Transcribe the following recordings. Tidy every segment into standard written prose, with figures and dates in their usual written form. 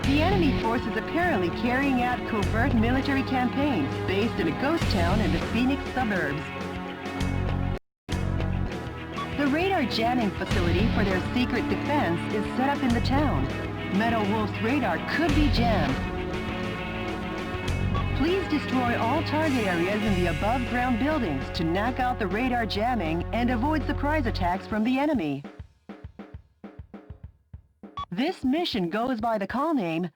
The enemy force is apparently carrying out covert military campaigns based in a ghost town in the Phoenix suburbs. The radar jamming facility for their secret defense is set up in the town. Metal Wolf's radar could be jammed. Please destroy all target areas in the above-ground buildings to knock out the radar jamming and avoid surprise attacks from the enemy. This mission goes by the call name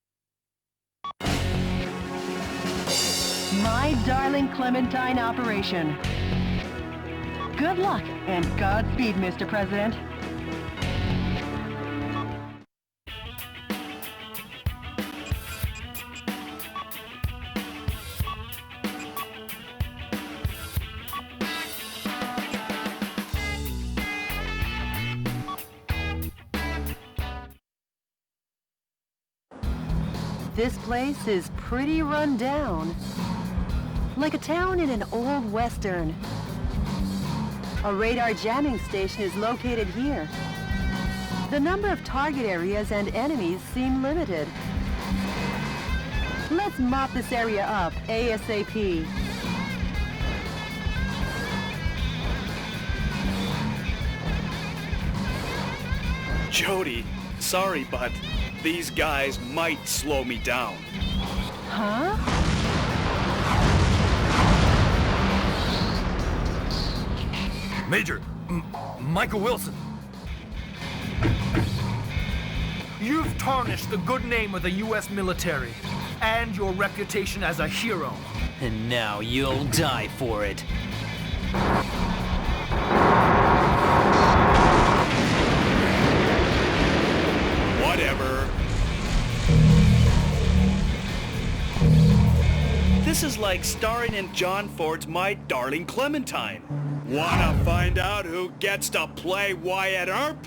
My Darling Clementine Operation. Good luck and Godspeed, Mr. President. This place is pretty run down, like a town in an old western. A radar jamming station is located here. The number of target areas and enemies seem limited. Let's mop this area up ASAP. Jody, sorry, but these guys might slow me down. Huh? Major, Michael Wilson. You've tarnished the good name of the U.S. military and your reputation as a hero. And now you'll die for it. Whatever. This is like starring in John Ford's My Darling Clementine. Wanna find out who gets to play Wyatt Earp?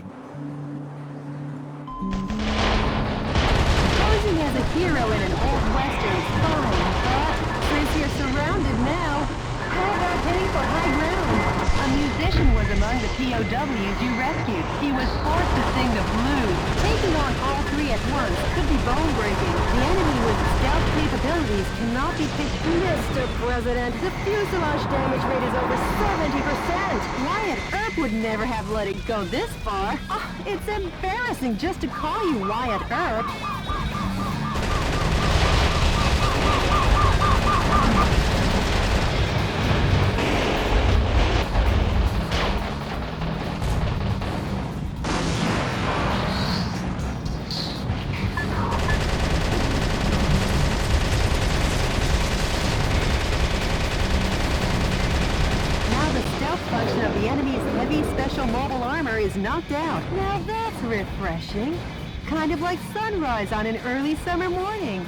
Posing as a hero in an old western is fine, but since you're surrounded now, how about heading for high ground? A musician was among the POWs you rescued. He was forced to sing the blues. Taking on all three at once could be bone-breaking. The enemy with stealth capabilities cannot be picked. Mr. President, the fuselage damage rate is over 70%. Wyatt Earp would never have let it go this far. Oh, it's embarrassing just to call you Wyatt Earp. Function of the enemy's heavy special mobile armor is knocked out. Now that's refreshing. Kind of like sunrise on an early summer morning.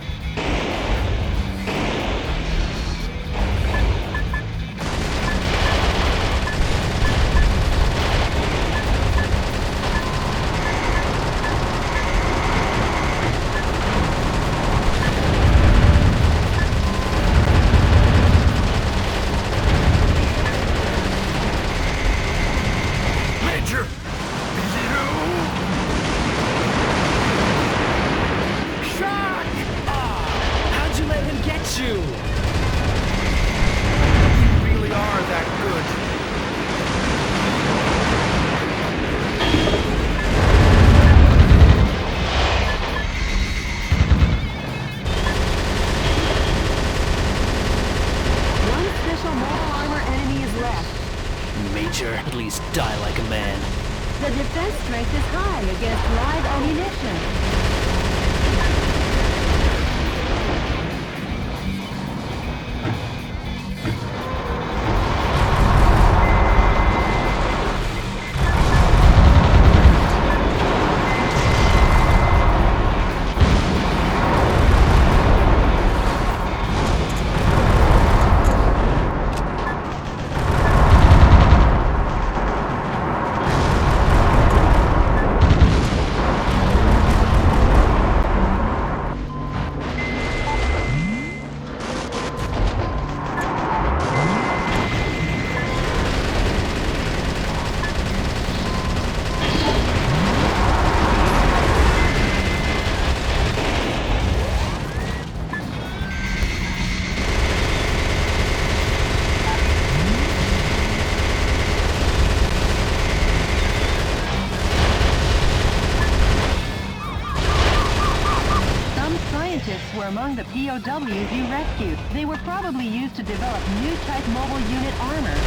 At least die like a man. The defense strength is high against live ammunition. among the POWs you rescued. They were probably used to develop new type mobile unit armor.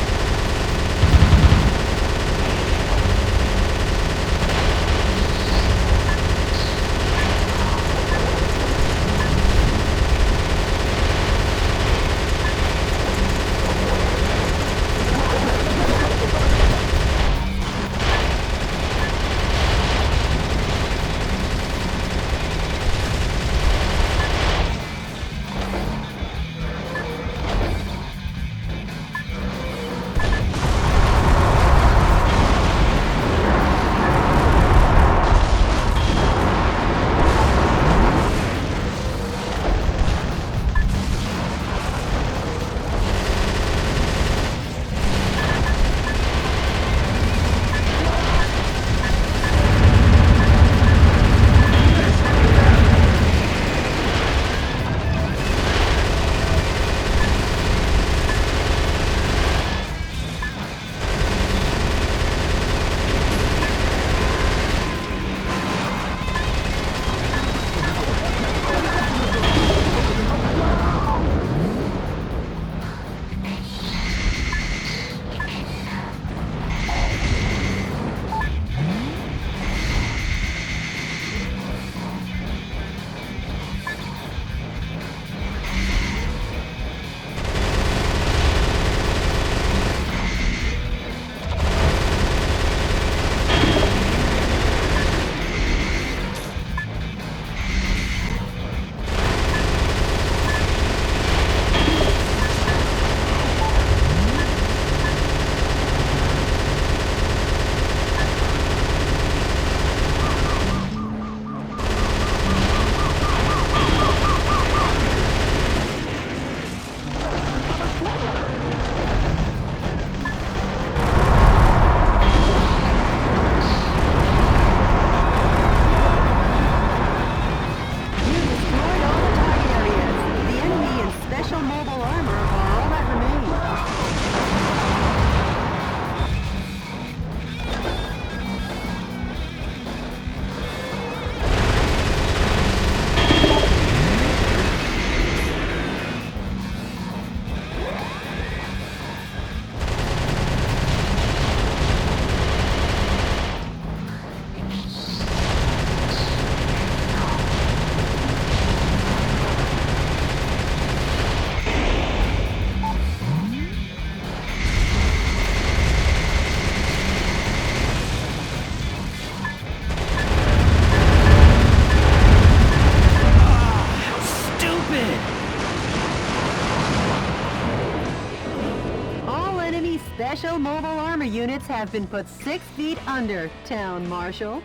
Special mobile armor units have been put 6 feet under, Town Marshal.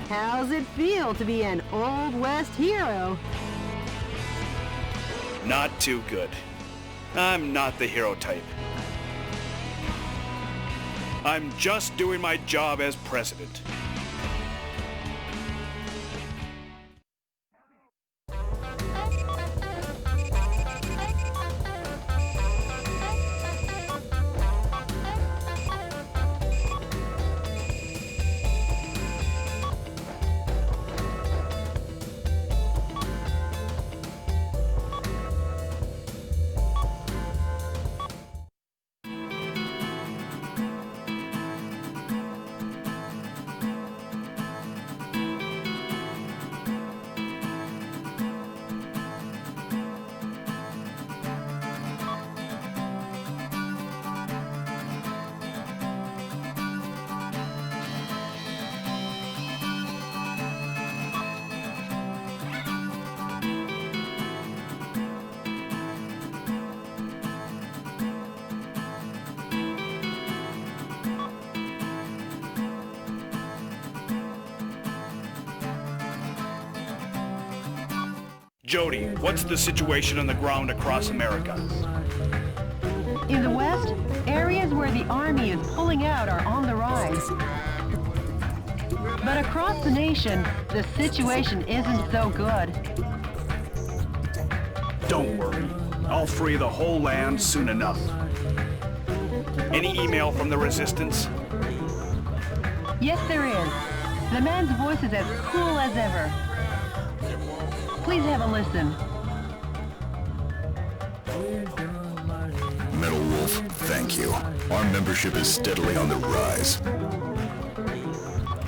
How's it feel to be an Old West hero? Not too good. I'm not the hero type. I'm just doing my job as president. Jody, what's the situation on the ground across America? In the West, areas where the Army is pulling out are on the rise. But across the nation, the situation isn't so good. Don't worry. I'll free the whole land soon enough. Any email from the Resistance? Yes, there is. The man's voice is as cool as ever. Please have a listen. Metal Wolf, thank you. Our membership is steadily on the rise.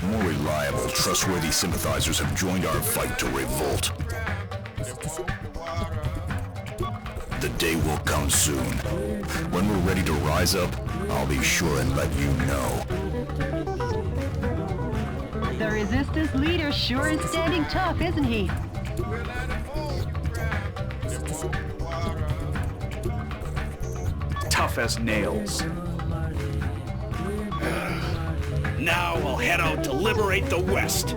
More reliable, trustworthy sympathizers have joined our fight to revolt. The day will come soon. When we're ready to rise up, I'll be sure and let you know. The Resistance leader sure is standing tough, isn't he? Tough as nails. Now I'll head out to liberate the West.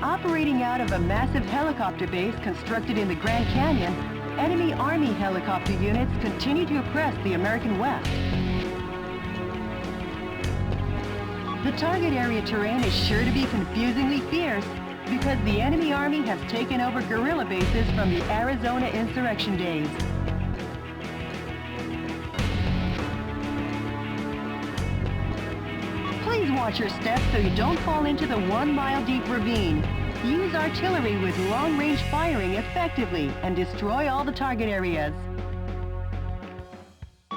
Operating out of a massive helicopter base constructed in the Grand Canyon, enemy Army helicopter units continue to oppress the American West. The target area terrain is sure to be confusingly fierce because the enemy army has taken over guerrilla bases from the Arizona insurrection days. Please watch your steps so you don't fall into the 1-mile-deep ravine. Use artillery with long-range firing effectively and destroy all the target areas.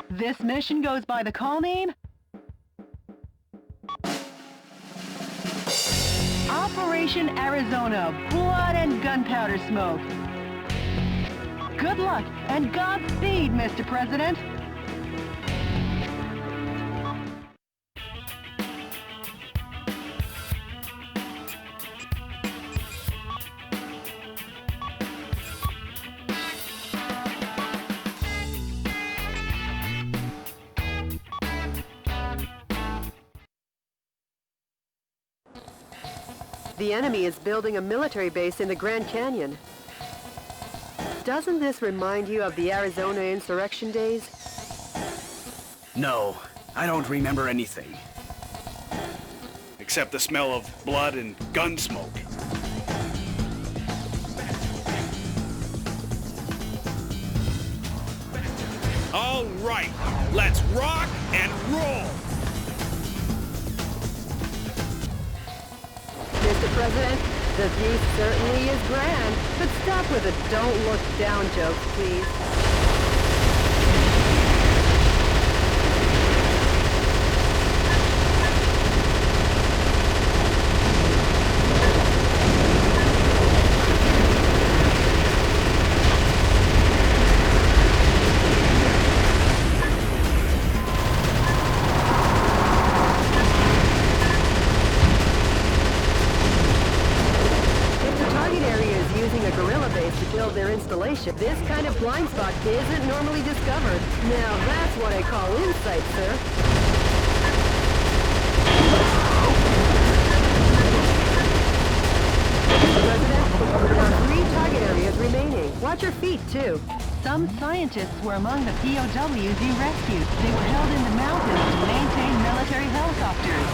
This mission goes by the call name Operation Arizona, Blood and Gunpowder Smoke. Good luck and Godspeed, Mr. President. The enemy is building a military base in the Grand Canyon. Doesn't this remind you of the Arizona insurrection days? No, I don't remember anything. Except the smell of blood and gun smoke. All right, let's rock and roll! Mr. President, the view certainly is grand, but stop with the don't look down jokes, please. This kind of blind spot isn't normally discovered. Now that's what I call insight, sir. President, there are 3 target areas remaining. Watch your feet, too. Some scientists were among the POWs you rescued. They were held in the mountains to maintain military helicopters.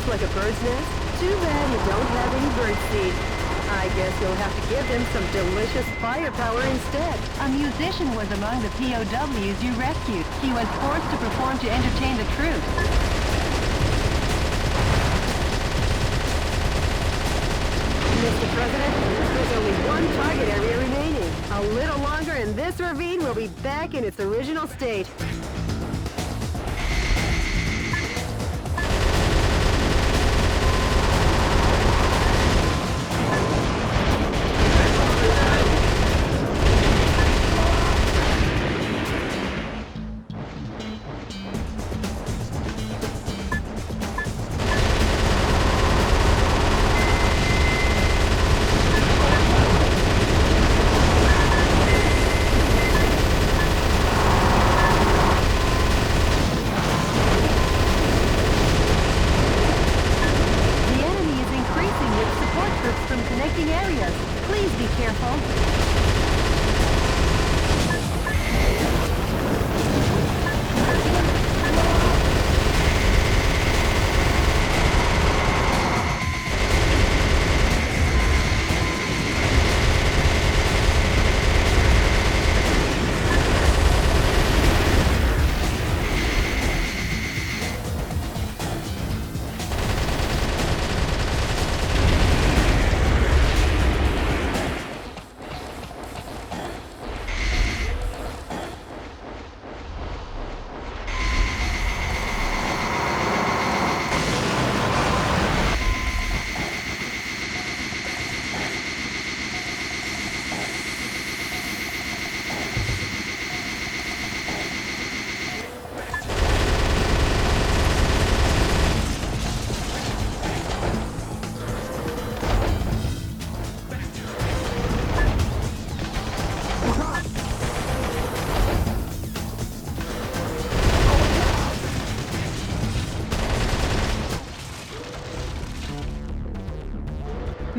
looks like a bird's nest. Too bad you don't have any bird seed. I guess you'll have to give them some delicious firepower instead. A musician was among the POWs you rescued. He was forced to perform to entertain the troops. Mr. President, there's only one target area remaining. A little longer and this ravine will be back in its original state.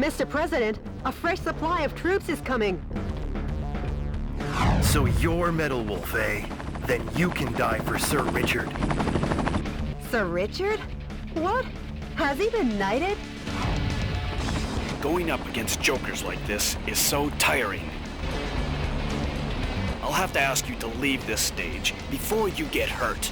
Mr. President, a fresh supply of troops is coming. So you're Metal Wolf, eh? Then you can die for Sir Richard. Sir Richard? What? Has he been knighted? Going up against jokers like this is so tiring. I'll have to ask you to leave this stage before you get hurt.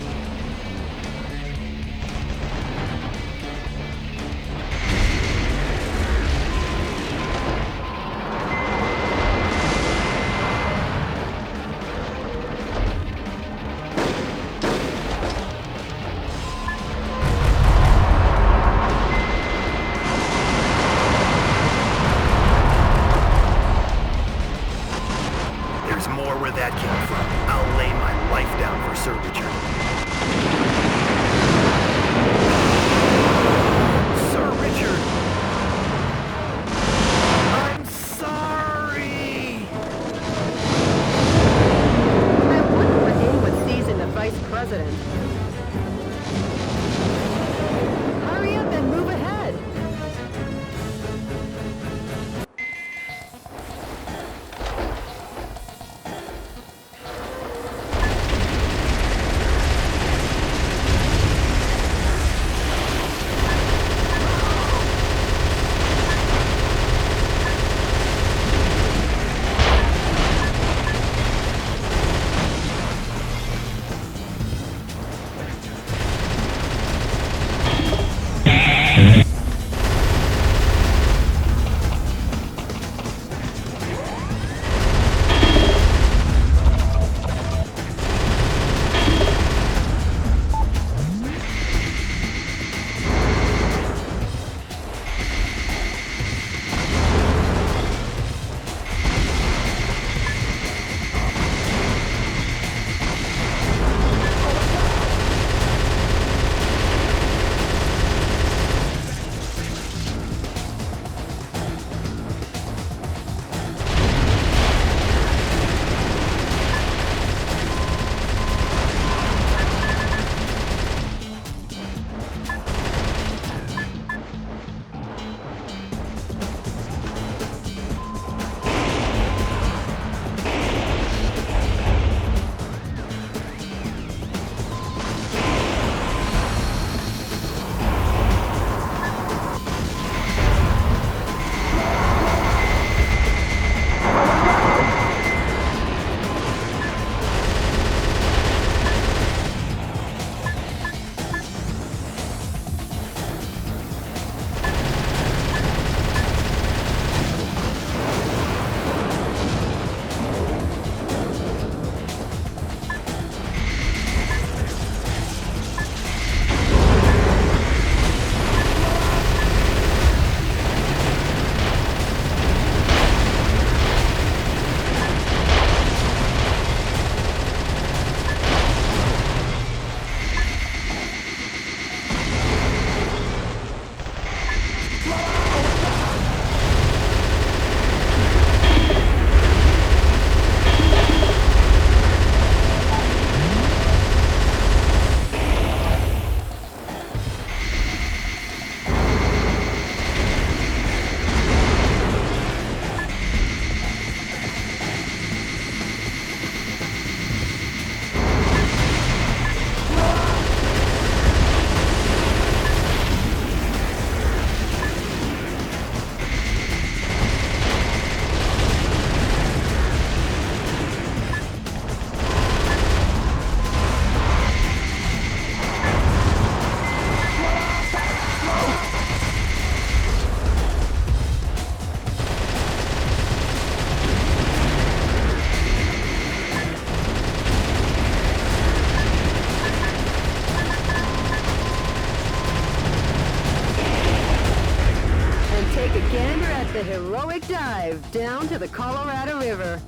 heroic dive down to the Colorado River.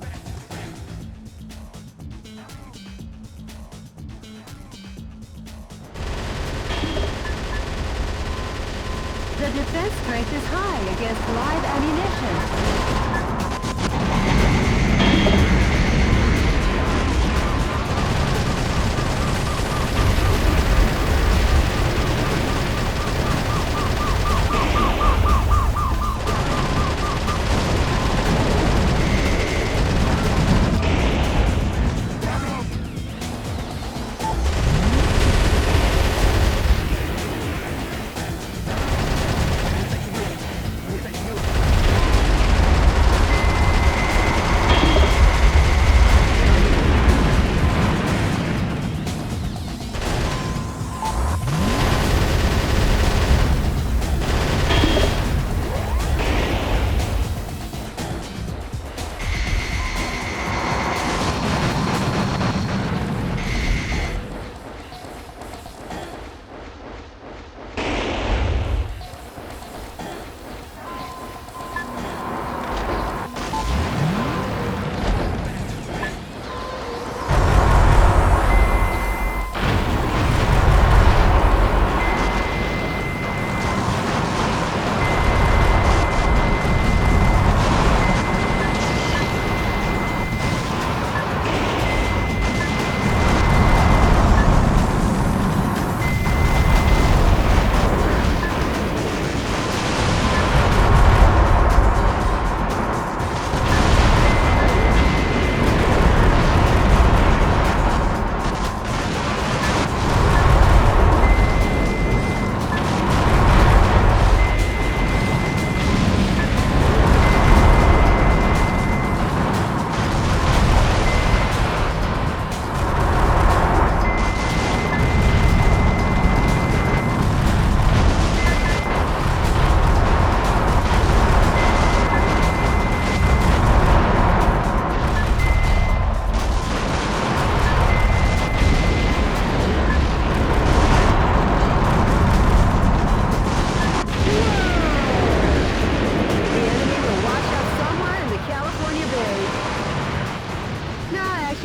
The defense strength is high against live ammunition.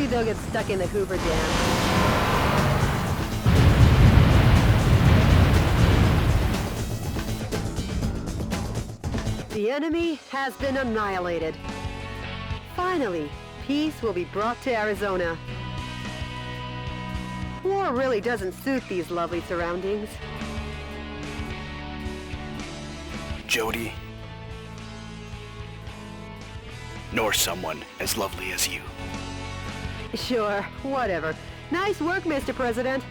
They'll get stuck in the Hoover Dam. The enemy has been annihilated. Finally, peace will be brought to Arizona. War really doesn't suit these lovely surroundings. Jody. Nor someone as lovely as you. Sure, whatever. Nice work, Mr. President.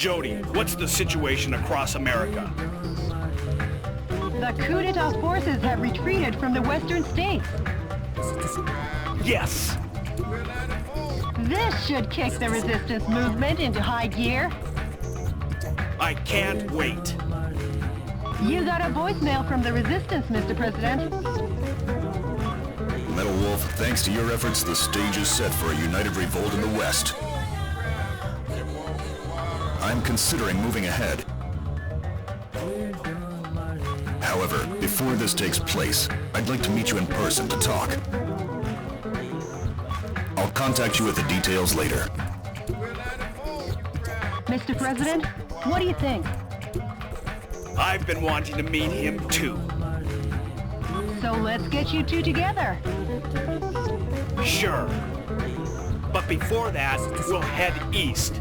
Jody, what's the situation across America? The coup d'etat forces have retreated from the western states. Yes! This should kick the resistance movement into high gear. I can't wait. You got a voicemail from the resistance, Mr. President. Metal Wolf, thanks to your efforts, the stage is set for a united revolt in the West. I'm considering moving ahead. However, before this takes place, I'd like to meet you in person to talk. I'll contact you with the details later. Mr. President, what do you think? I've been wanting to meet him too. So let's get you two together. Sure. But before that, we'll head east.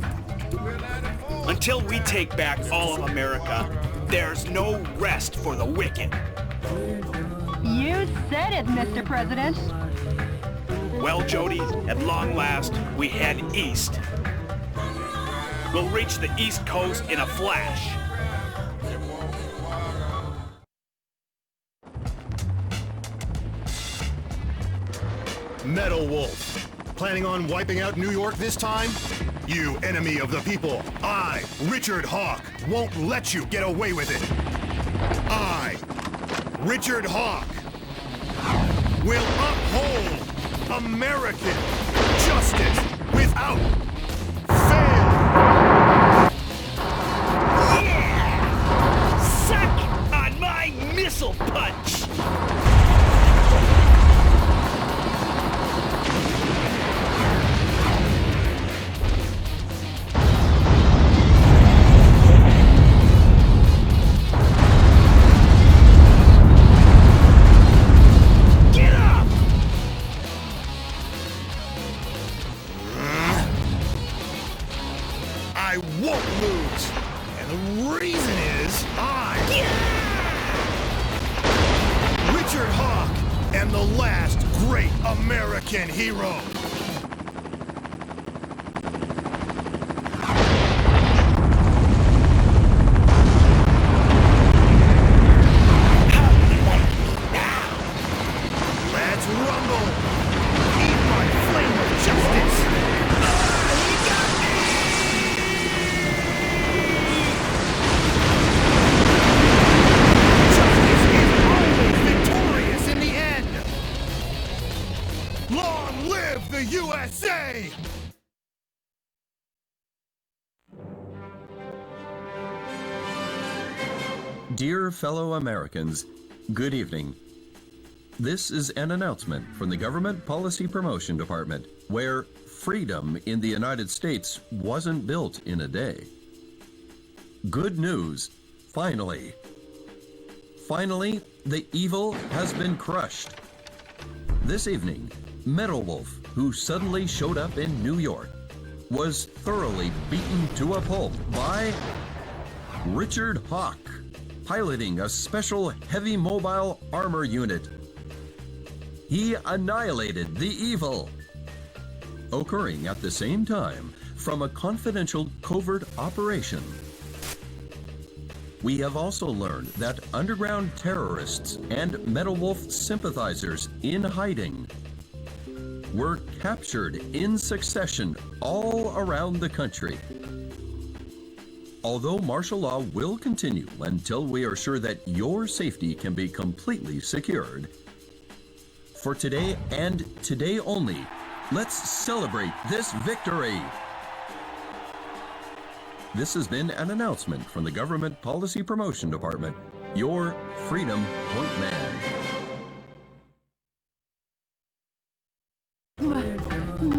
Until we take back all of America, there's no rest for the wicked. You said it, Mr. President. Well, Jody, at long last, we head east. We'll reach the East Coast in a flash. Metal Wolf, planning on wiping out New York this time? You enemy of the people, I, Richard Hawk, won't let you get away with it. I, Richard Hawk, will uphold American justice without fail. Yeah! Suck on my missile punch! I won't lose. And the reason is Richard Hawk am the last great American hero. Let's rumble. Eat my flame of justice. Long live the USA! Dear fellow Americans, good evening. This is an announcement from the Government Policy Promotion Department, where freedom in the United States wasn't built in a day. Good news, finally. Finally, the evil has been crushed. This evening, Metal Wolf, who suddenly showed up in New York, was thoroughly beaten to a pulp by Richard Hawk, piloting a special heavy mobile armor unit. He annihilated the evil, occurring at the same time from a confidential covert operation. We have also learned that underground terrorists and Metal Wolf sympathizers in hiding were captured in succession all around the country. Although martial law will continue until we are sure that your safety can be completely secured, for today and today only, let's celebrate this victory. This has been an announcement from the Government Policy Promotion Department, your Freedom Point Man.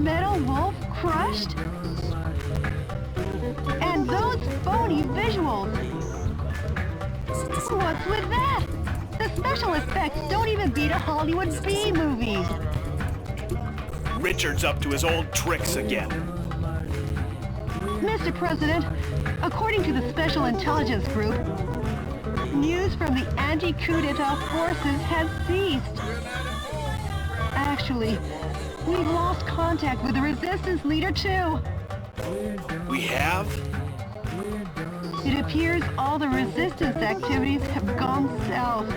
Metal Wolf crushed? And those phony visuals! What's with that? The special effects don't even beat a Hollywood B-movie! Richard's up to his old tricks again. Mr. President, according to the Special Intelligence Group, news from the anti-coup d'etat forces has ceased. Actually, we've lost contact with the resistance leader too. We have? It appears all the resistance activities have gone south.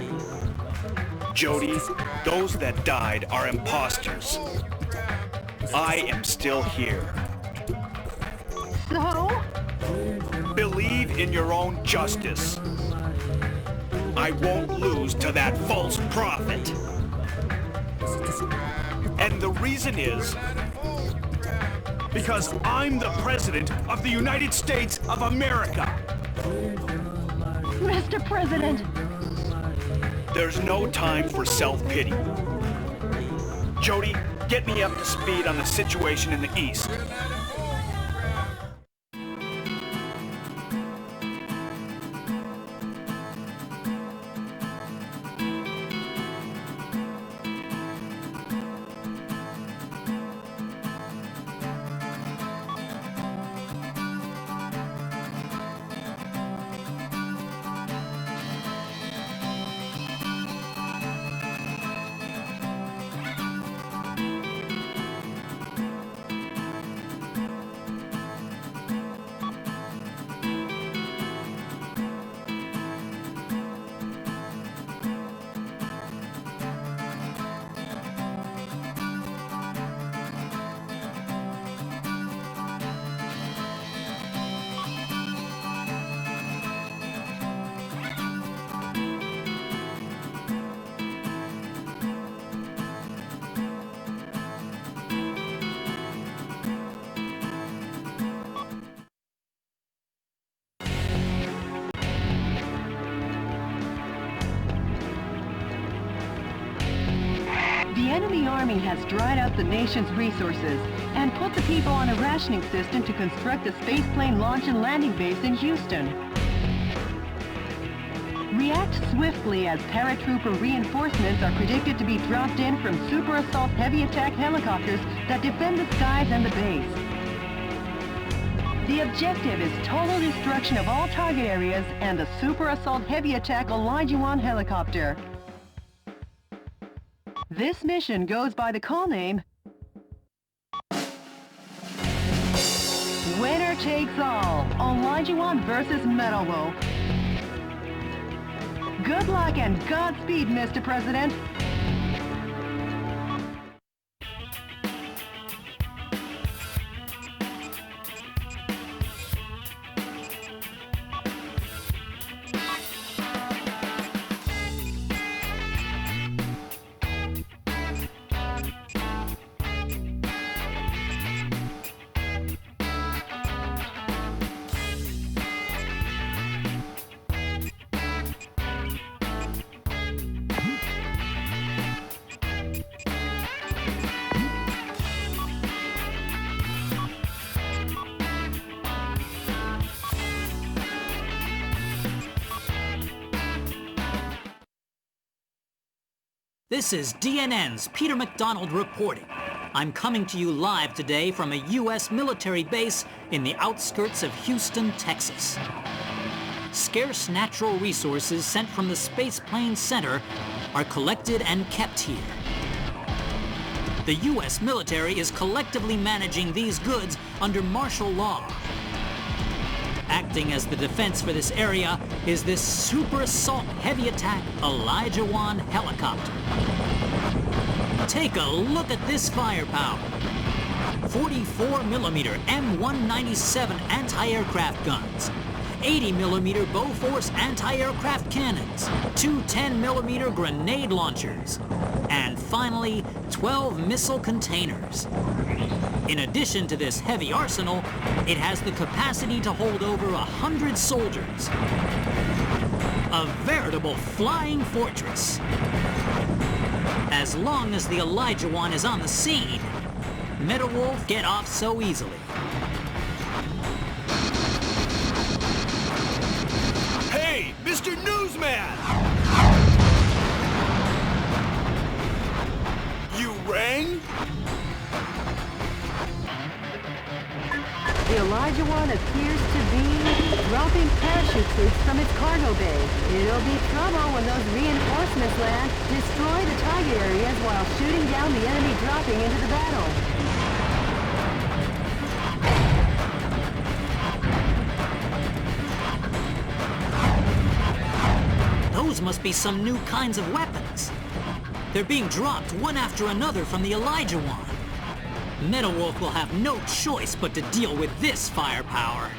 Jody, those that died are imposters. I am still here. So? Believe in your own justice. I won't lose to that false prophet. And the reason is because I'm the President of the United States of America. Mr. President! There's no time for self-pity. Jody, get me up to speed on the situation in the East. Israeli army has dried up the nation's resources and put the people on a rationing system to construct a spaceplane launch and landing base in Houston. React swiftly as paratrooper reinforcements are predicted to be dropped in from super assault heavy attack helicopters that defend the skies and the base. The objective is total destruction of all target areas and the super assault heavy attack Elijah-1 helicopter. This mission goes by the call name Winner Takes All, Elijah-1 versus Metal Wolf. Good luck and Godspeed, Mr. President. This is DNN's Peter McDonald reporting. I'm coming to you live today from a U.S. military base in the outskirts of Houston, Texas. Scarce natural resources sent from the Spaceplane Center are collected and kept here. The U.S. military is collectively managing these goods under martial law. Acting as the defense for this area is this super assault heavy attack Elijah-1 helicopter. Take a look at this firepower. 44mm M197 anti-aircraft guns, 80mm Bofors anti-aircraft cannons, two 10mm grenade launchers, and finally 12 missile containers. In addition to this heavy arsenal, it has the capacity to hold over 100 soldiers. A veritable flying fortress. As long as the Elijah-1 is on the scene, Metal Wolf get off so easily. Hey, Mr. Newsman! You rang? The Elijah-1 appears to be dropping parachute troops from its cargo bay. It'll be trouble when those reinforcements land, destroy the target areas while shooting down the enemy dropping into the battle. Those must be some new kinds of weapons. They're being dropped one after another from the Elijah-1. Metal Wolf will have no choice but to deal with this firepower.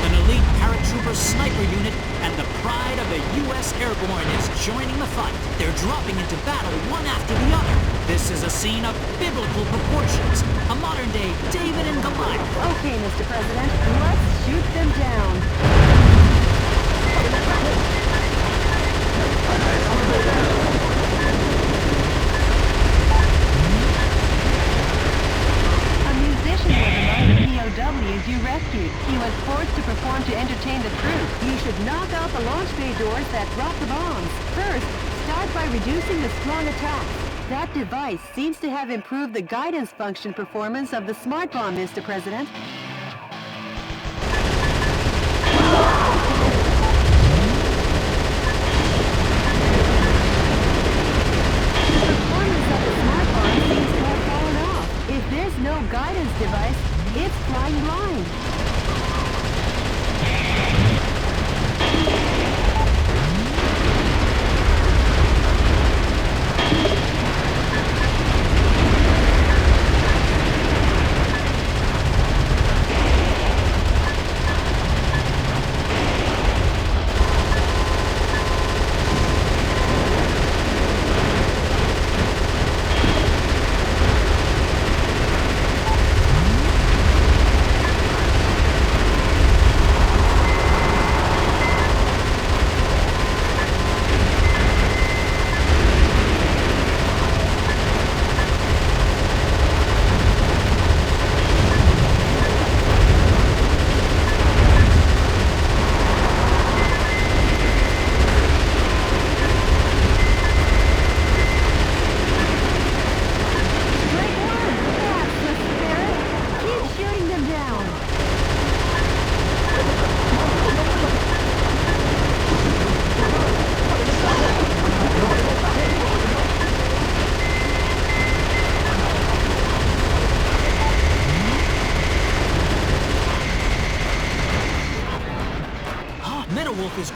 An elite paratrooper sniper unit and the pride of the U.S. Airborne is joining the fight. They're dropping into battle one after the other. This is a scene of biblical proportions, a modern-day David and Goliath. Okay, Mr. President, let's shoot them down. A musician was among the POWs you rescued. He was forced to perform to entertain the troops. You should knock out the launch bay doors that drop the bombs. First, start by reducing the strong attacks. That device seems to have improved the guidance function performance of the smart bomb, Mr. President. The performance of the smart bomb seems to have fallen off. If there's no guidance device, it's flying blind.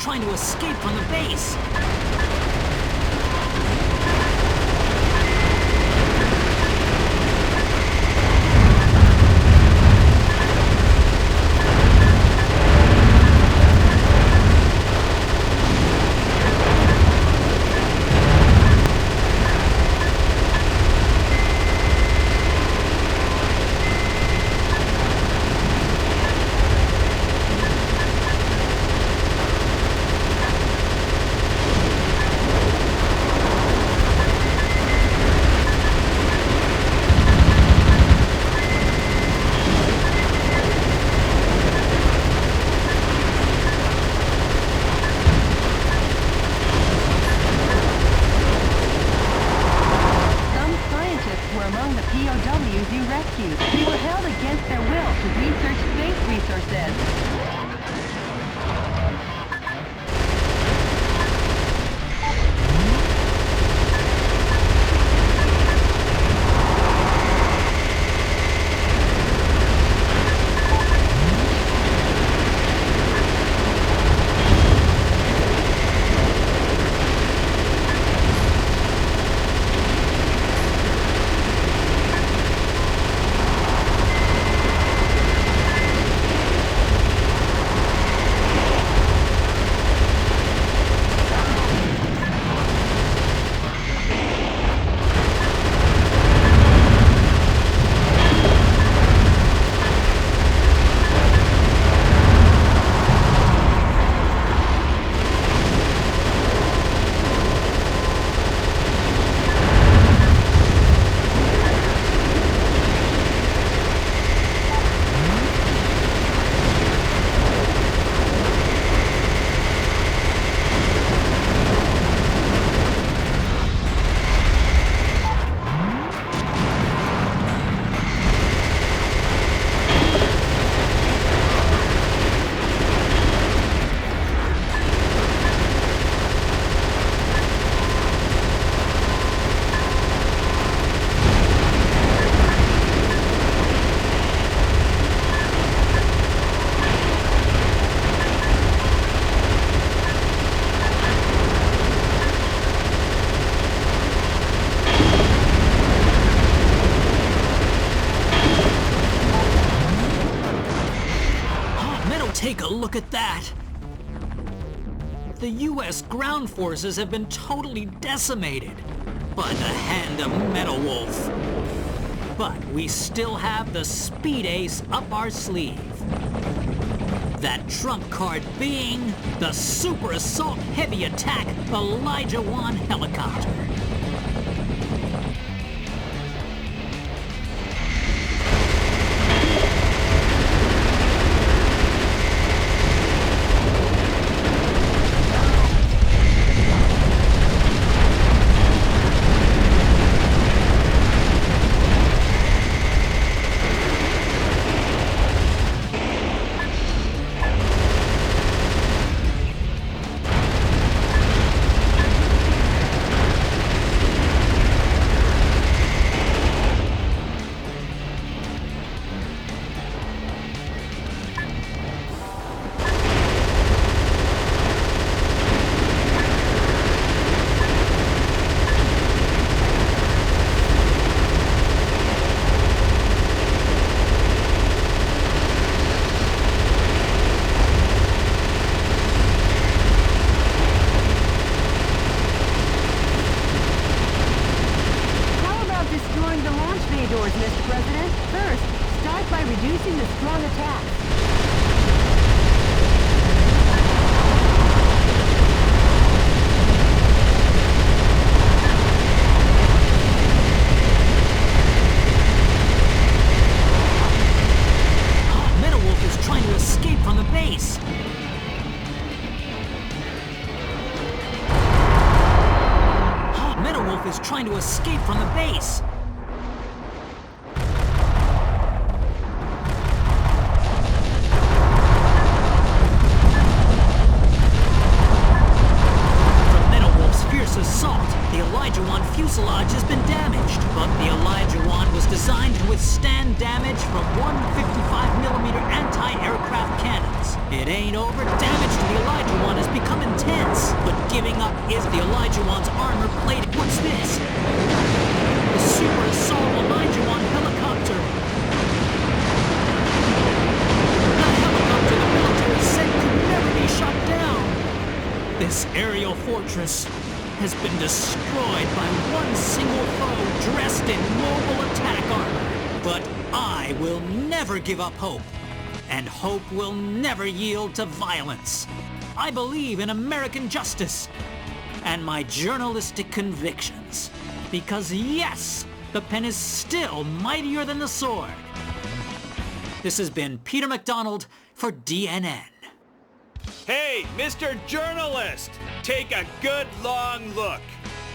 trying to escape from the base. among the POWs you rescued. They were held against their will to research space resources. Take a look at that! The U.S. ground forces have been totally decimated by the hand of Metal Wolf. But we still have the Speed Ace up our sleeve. That trump card being the Super Assault Heavy Attack Elijah 1 helicopter. Mr. President, first, start by reducing the strong attack. Metal Wolf is trying to escape from the base. Metal Wolf is trying to escape from the base. assault, the Elijah 1 fuselage has been damaged, but the Elijah 1 was designed to withstand damage from 155mm anti-aircraft cannons. It ain't over. Damage to the Elijah 1 has become intense, but giving up is the Elijah 1's armor plate. What's this? The Super Assault Elijah 1 helicopter. The helicopter the military said could never be shot down. This aerial fortress has been destroyed by one single foe dressed in mobile attack armor. But I will never give up hope, and hope will never yield to violence. I believe in American justice and my journalistic convictions. Because yes, the pen is still mightier than the sword. This has been Peter McDonald for DNN. Hey, Mr. Journalist! Take a good long look.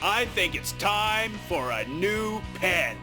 I think it's time for a new pen.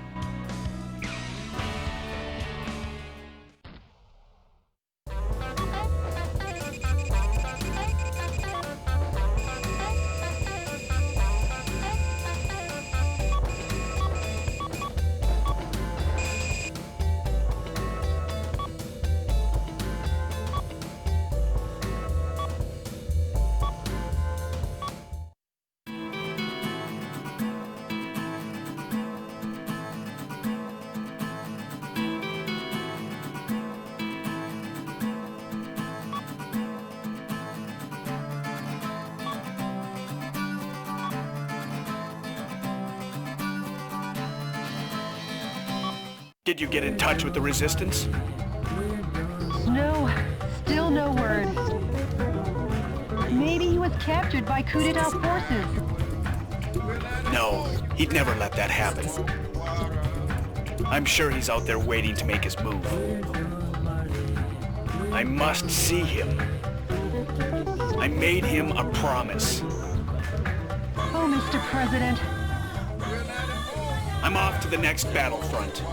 Did you get in touch with the resistance? No, still no word. Maybe he was captured by coup d'etat forces. No, he'd never let that happen. I'm sure he's out there waiting to make his move. I must see him. I made him a promise. Oh, Mr. President. I'm off to the next battlefront.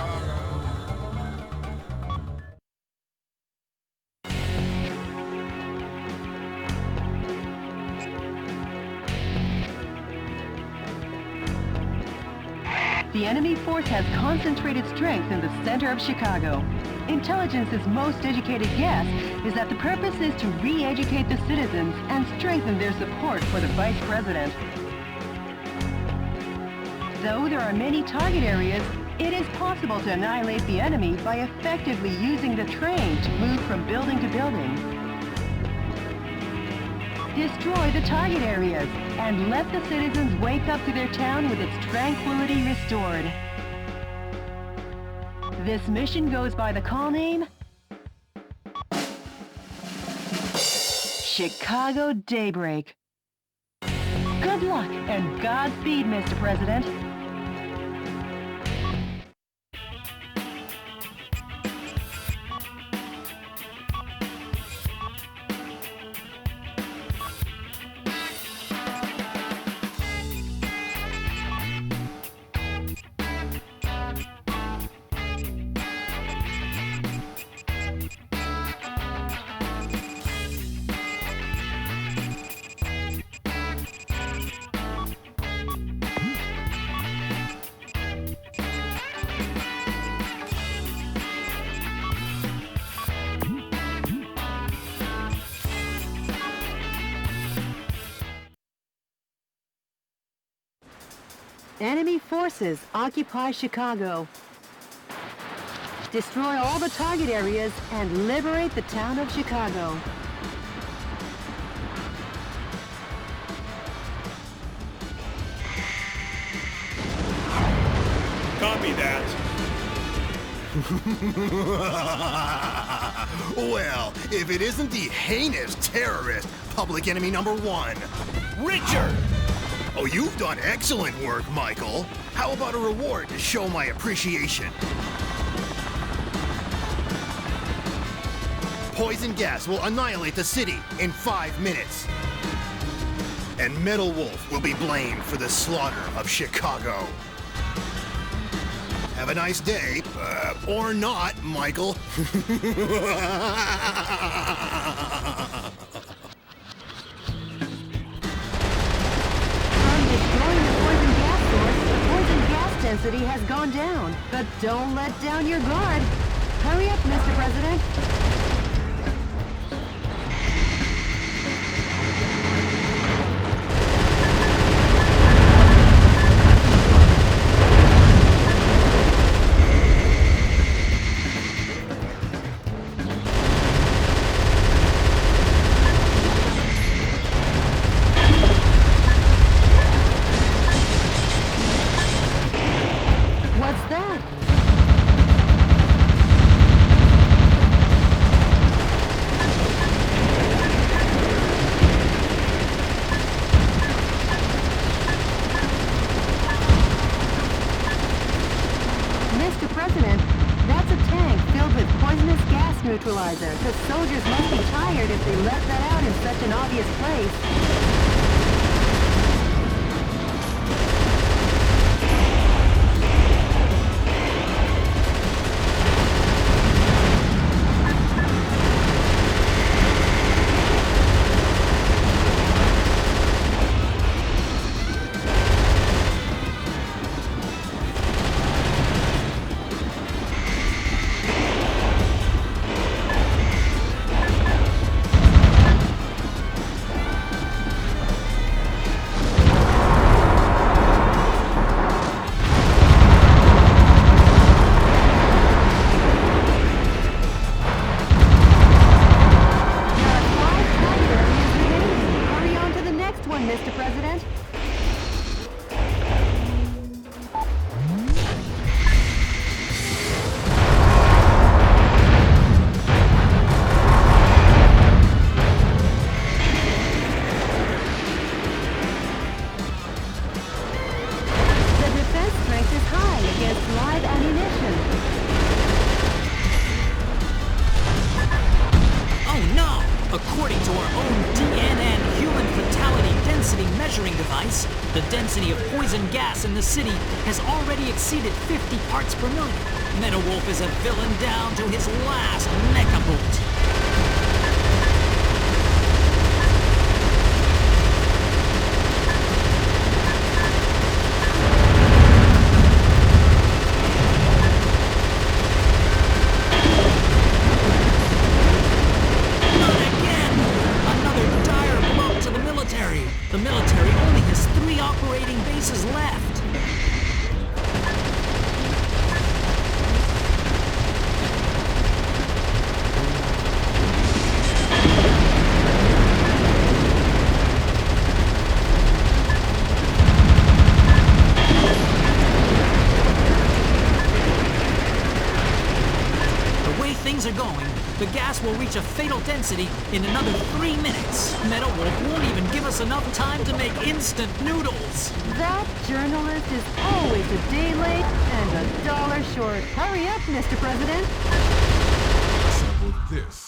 The enemy force has concentrated strength in the center of Chicago. Intelligence's most educated guess is that the purpose is to re-educate the citizens and strengthen their support for the vice president. Though there are many target areas, it is possible to annihilate the enemy by effectively using the train to move from building to building. Destroy the target areas and let the citizens wake up to their town with its tranquility restored. This mission goes by the call name Chicago Daybreak. Good luck and Godspeed, Mr. President. Enemy forces occupy Chicago. Destroy all the target areas and liberate the town of Chicago. Copy that. Well, if it isn't the heinous terrorist, public enemy number one, Richard! Oh, you've done excellent work, Michael. How about a reward to show my appreciation? Poison gas will annihilate the city in 5 minutes. And Metal Wolf will be blamed for the slaughter of Chicago. Have a nice day, or not, Michael. From density has gone down, but don't let down your guard. Hurry up, Mr. President. What's that? Mr. President, that's a tank filled with poisonous gas neutralizer. The soldiers must be tired if they left that out in such an obvious place. Mr. President? The defense strength is high against live ammunition. Oh no! According to our own DNN human fatality density measuring device, the density of poison gas in the city has already exceeded 50 parts per million. Metawolf is a villain down to his last mecha bolt. The military only has 3 operating bases left. The way things are going, the gas will reach a fatal density in another 3 minutes. Metawolf won't even give us enough time to make instant noodles. That journalist is always a day late and $1 short. Hurry up, Mr. President. Assemble this.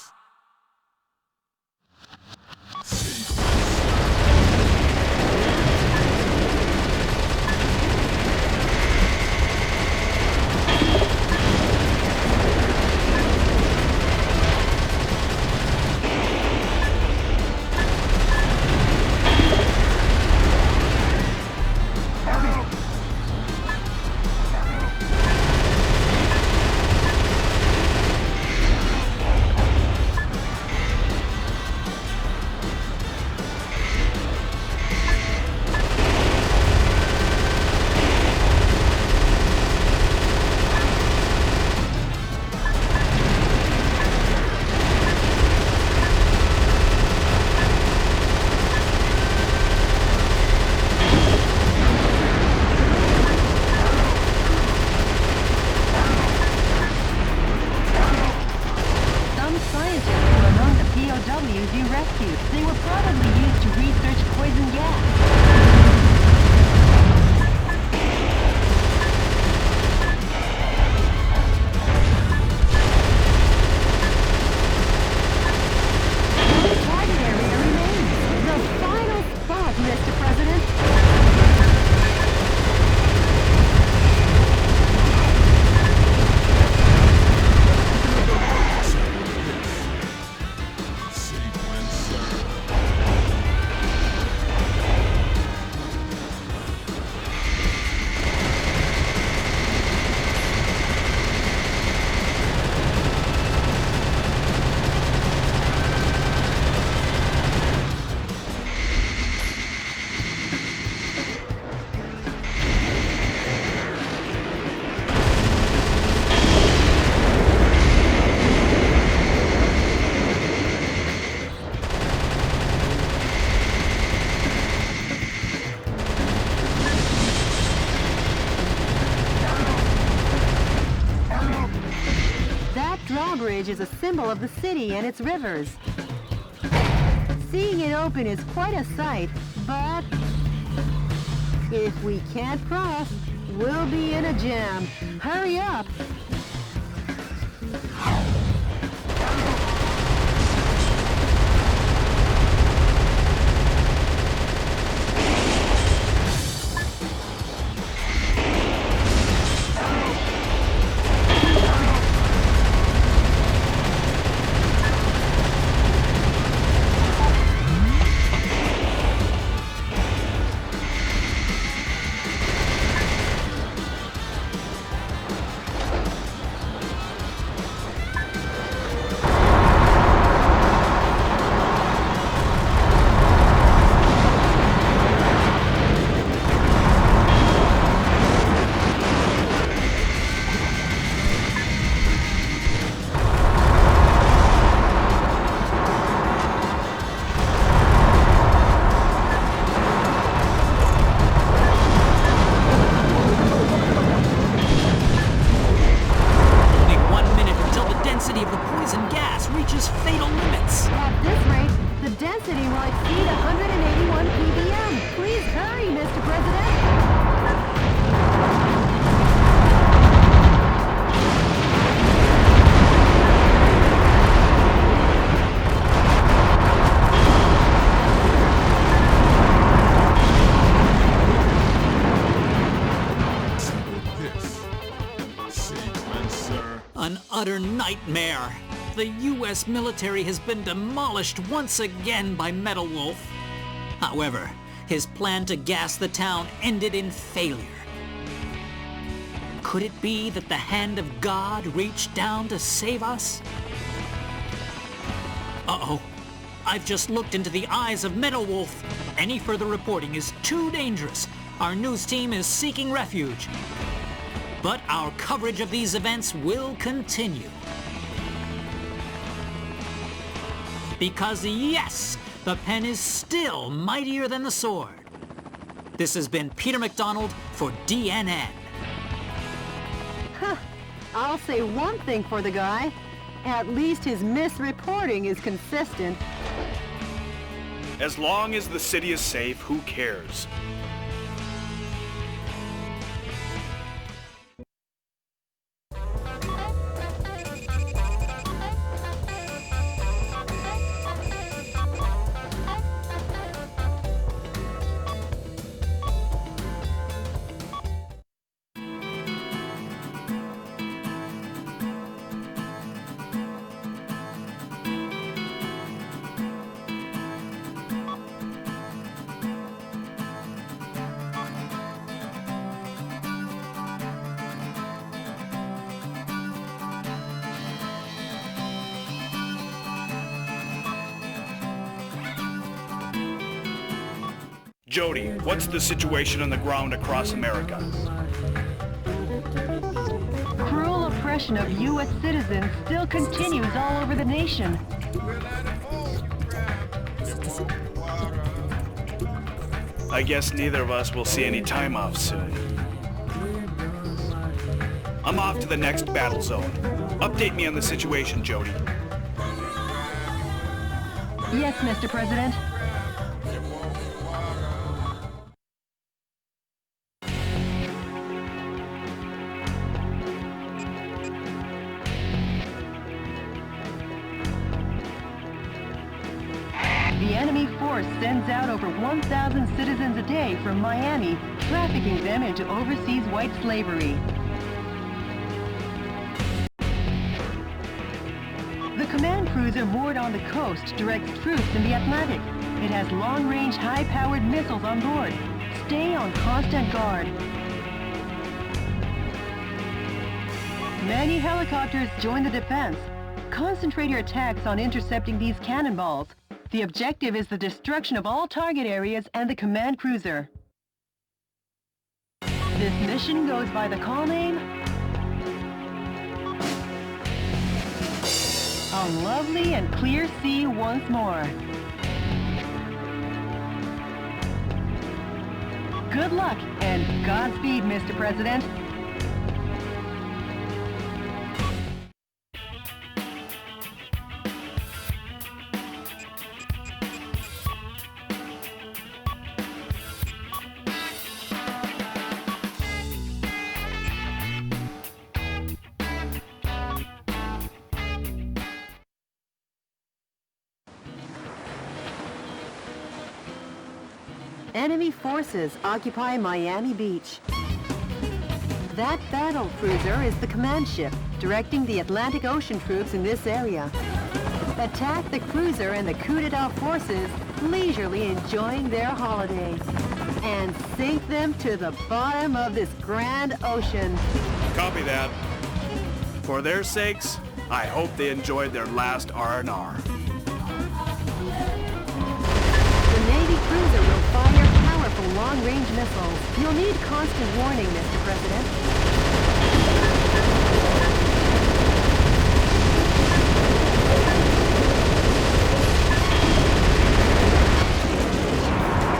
drawbridge is a symbol of the city and its rivers. Seeing it open is quite a sight, but if we can't cross, we'll be in a jam. Hurry up! Utter nightmare. The U.S. military has been demolished once again by Metal Wolf. However, his plan to gas the town ended in failure. Could it be that the hand of God reached down to save us? Uh-oh. I've just looked into the eyes of Metal Wolf. Any further reporting is too dangerous. Our news team is seeking refuge. But our coverage of these events will continue. Because yes, the pen is still mightier than the sword. This has been Peter McDonald for DNN. Huh. I'll say one thing for the guy. At least his misreporting is consistent. As long as the city is safe, who cares? Jody, what's the situation on the ground across America? Cruel oppression of U.S. citizens still continues all over the nation. I guess neither of us will see any time off soon. I'm off to the next battle zone. Update me on the situation, Jody. Yes, Mr. President. The enemy force sends out over 1,000 citizens a day from Miami, trafficking them into overseas white slavery. The command cruiser moored on the coast directs troops in the Atlantic. It has long-range, high-powered missiles on board. Stay on constant guard. Many helicopters join the defense. Concentrate your attacks on intercepting these cannonballs. The objective is the destruction of all target areas and the command cruiser. This mission goes by the call name A Lovely and Clear Sea Once More. Good luck and Godspeed, Mr. President. Enemy forces occupy Miami Beach. That battle cruiser is the command ship, directing the Atlantic Ocean troops in this area. Attack the cruiser and the coup d'etat forces, leisurely enjoying their holidays. And sink them to the bottom of this grand ocean. Copy that. For their sakes, I hope they enjoyed their last R&R. The Navy cruiser will fire powerful long-range missiles. You'll need constant warning, Mr. President.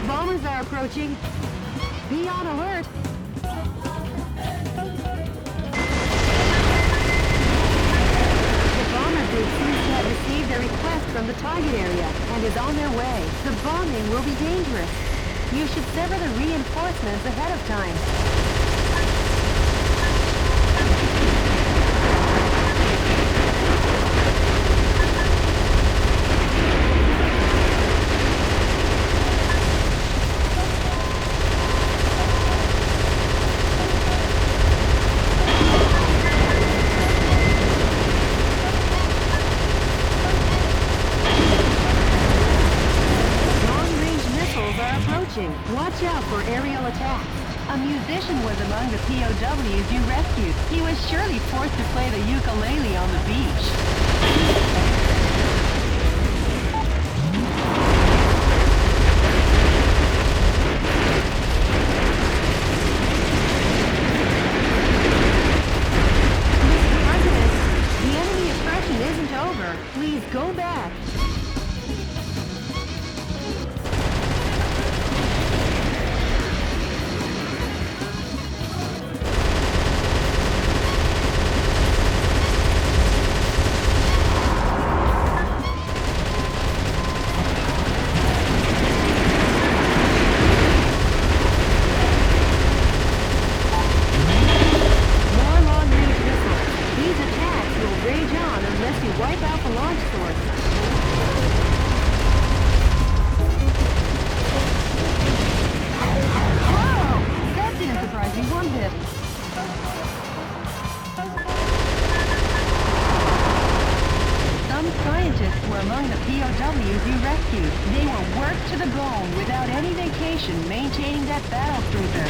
Bombers are approaching. Be on alert. The bomber group seems to have received a request from the target area and is on their way. The bombing will be dangerous. You should sever the reinforcements ahead of time. Watch out for aerial attacks. A musician was among the POWs you rescued. He was surely forced to play the ukulele on the beach. Mr. President, the enemy oppression isn't over. Please go back. Maintaining that battle cruiser.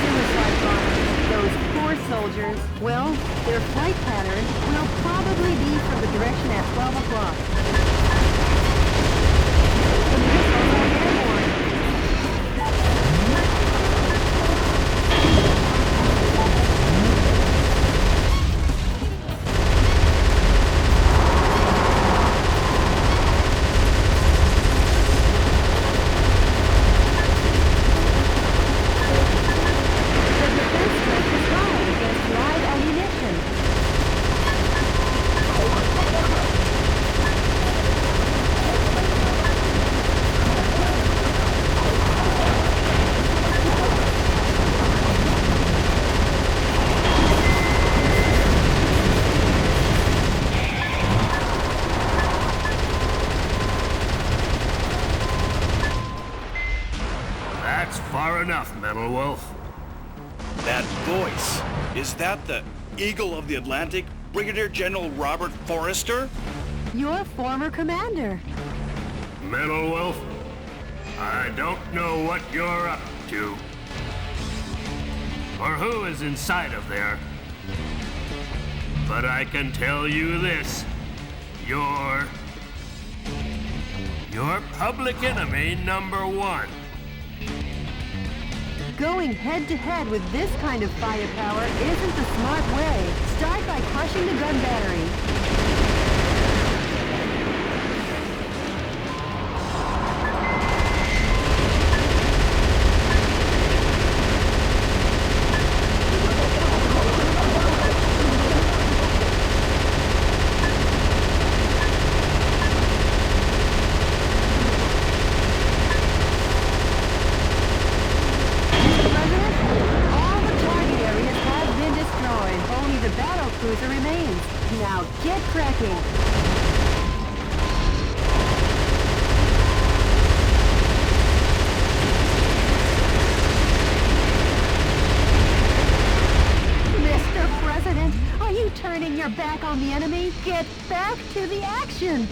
Suicide bombers. Those poor soldiers. Well, their flight pattern will probably be from the direction at 12 o'clock. The missiles are airborne. That voice, is that the Eagle of the Atlantic, Brigadier General Robert Forrester? Your former commander. Metal Wolf, I don't know what you're up to, or who is inside of there, but I can tell you this, you're public enemy #1. Going head-to-head with this kind of firepower isn't the smart way. Start by crushing the gun battery. Cruiser remains. Now get cracking. to the action!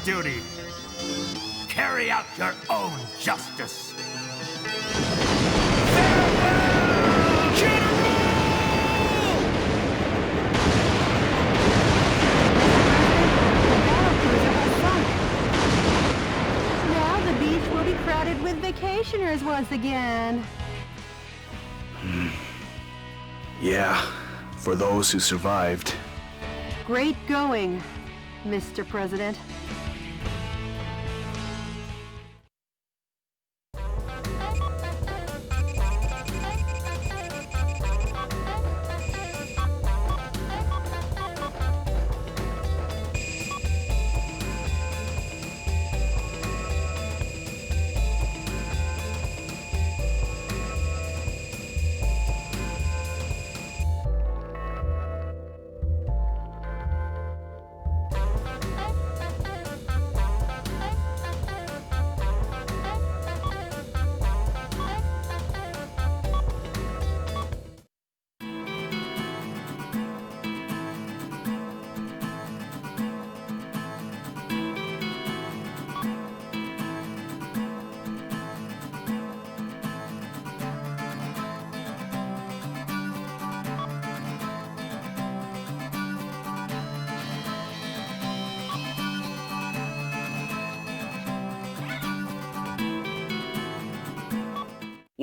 Duty. Carry out your own justice. Farewell, General! Now the beach will be crowded with vacationers once again. Yeah, for those who survived. Great going, Mr. President.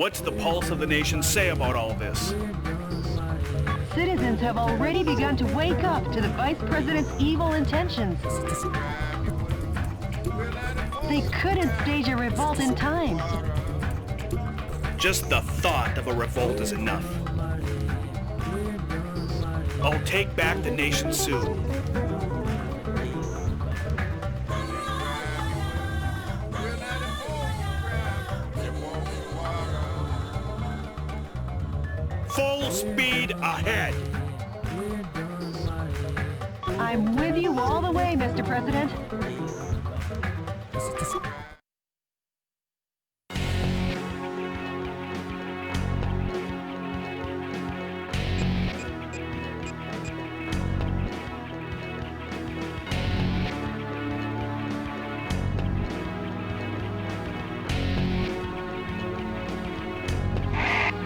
What's the pulse of the nation say about all this? Citizens have already begun to wake up to the Vice President's evil intentions. They couldn't stage a revolt in time. Just the thought of a revolt is enough. I'll take back the nation soon. Full speed ahead! I'm with you all the way, Mr. President.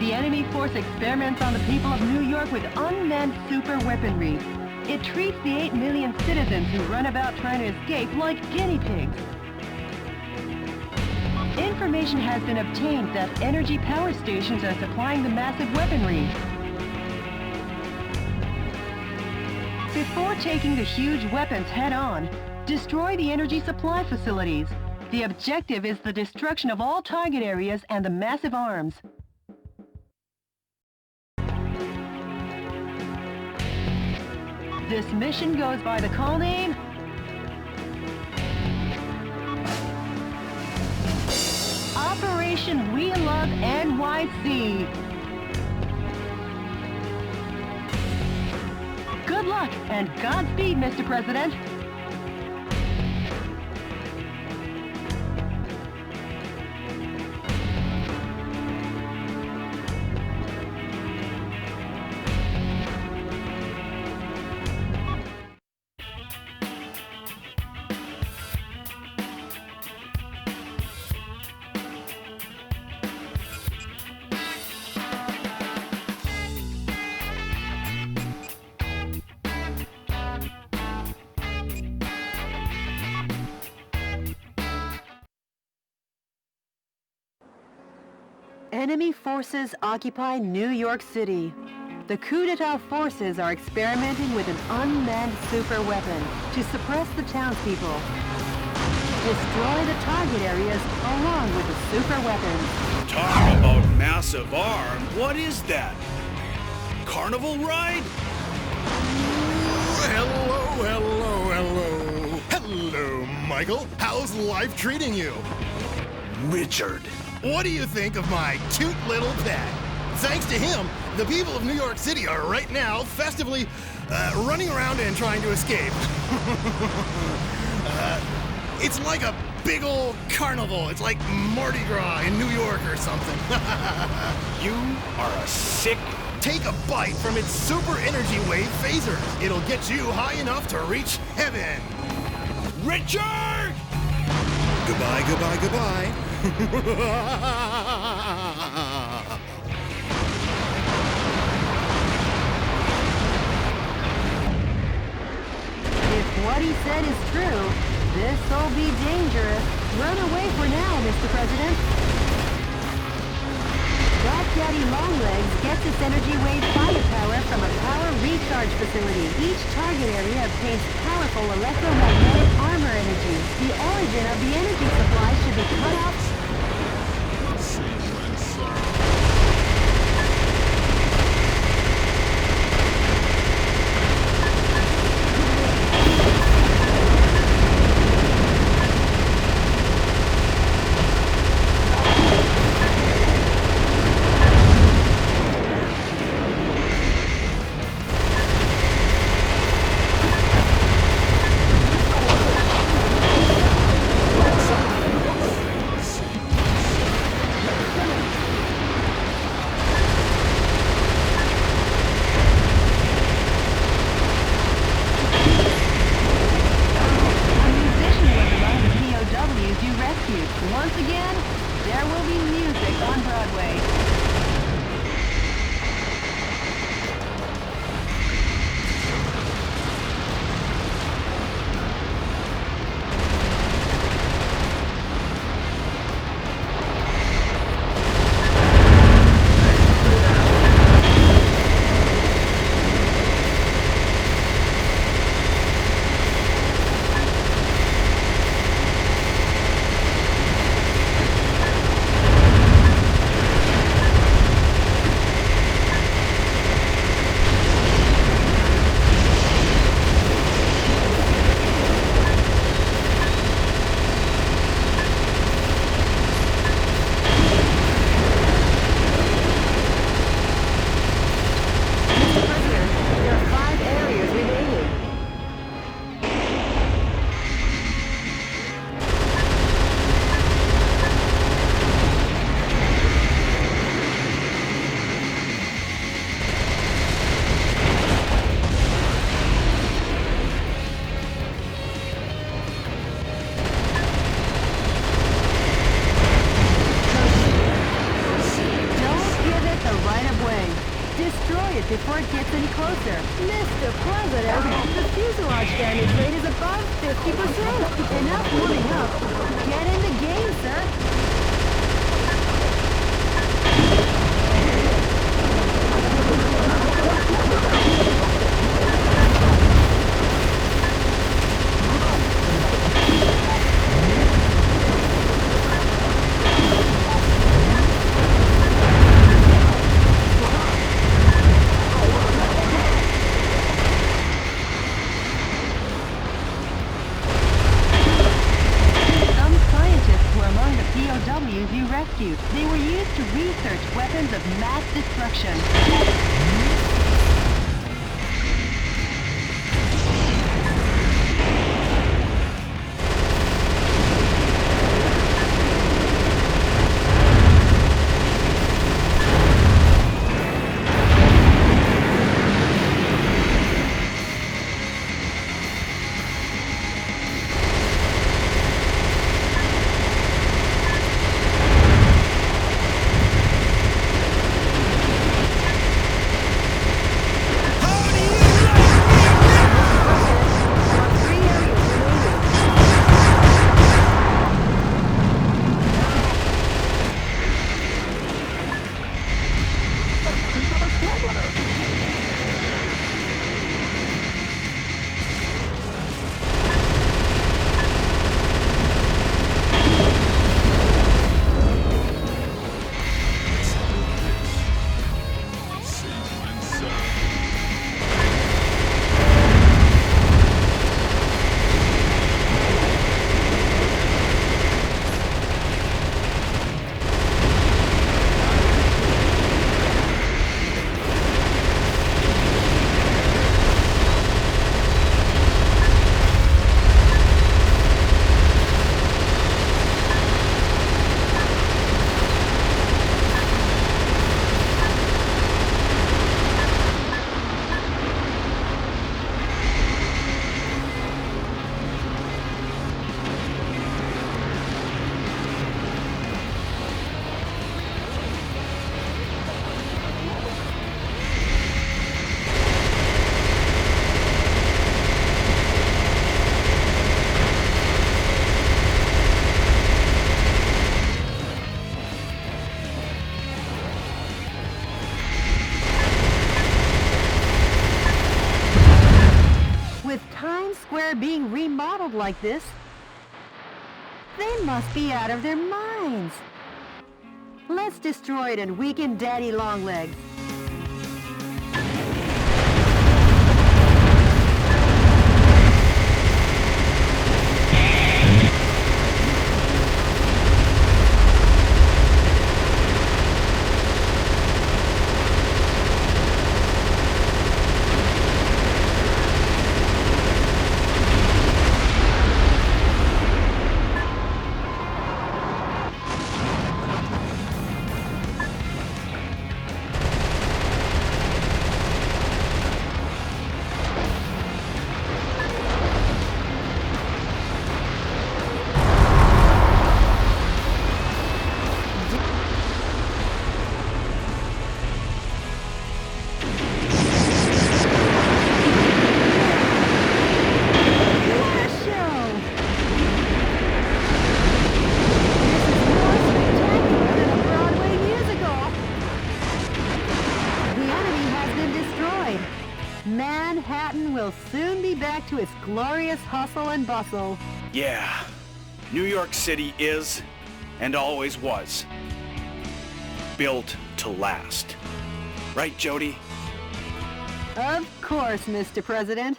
The enemy force experiments on the people of New York with unmanned super weaponry. It treats the 8 million citizens who run about trying to escape like guinea pigs. Information has been obtained that energy power stations are supplying the massive weaponry. Before taking the huge weapons head-on, destroy the energy supply facilities. The objective is the destruction of all target areas and the massive arms. This mission goes by the call name Operation We Love NYC. Good luck and Godspeed, Mr. President. Enemy forces occupy New York City. The coup d'etat forces are experimenting with an unmanned super weapon to suppress the townspeople. Destroy the target areas along with the super weapons. Talk about massive arm. What is that? Carnival ride? Hello, Michael. How's life treating you? Richard. What do you think of my cute little pet? Thanks to him, the people of New York City are right now festively running around and trying to escape. It's like a big old carnival. It's like Mardi Gras in New York or something. You are a sick... Take a bite from its super energy wave phaser. It'll get you high enough to reach heaven. Richard! Goodbye, goodbye, goodbye. If what he said is true, this'll be dangerous. Run away for now, Mr. President. Black Daddy Longlegs gets its energy wave firepower from a power recharge facility. Each target area obtains powerful electromagnetic armor energy. The origin of the energy supply should be cut off. Once again, there will be music on Broadway. Before it gets any closer. Mr. President, the fuselage damage rate is above 50%. Enough warming up. Get in the game, sir. again. Being remodeled like this, they must be out of their minds. Let's destroy it and weaken Daddy Longlegs. Manhattan will soon be back to its glorious hustle and bustle. Yeah, New York City is, and always was, built to last. Right, Jody? Of course, Mr. President.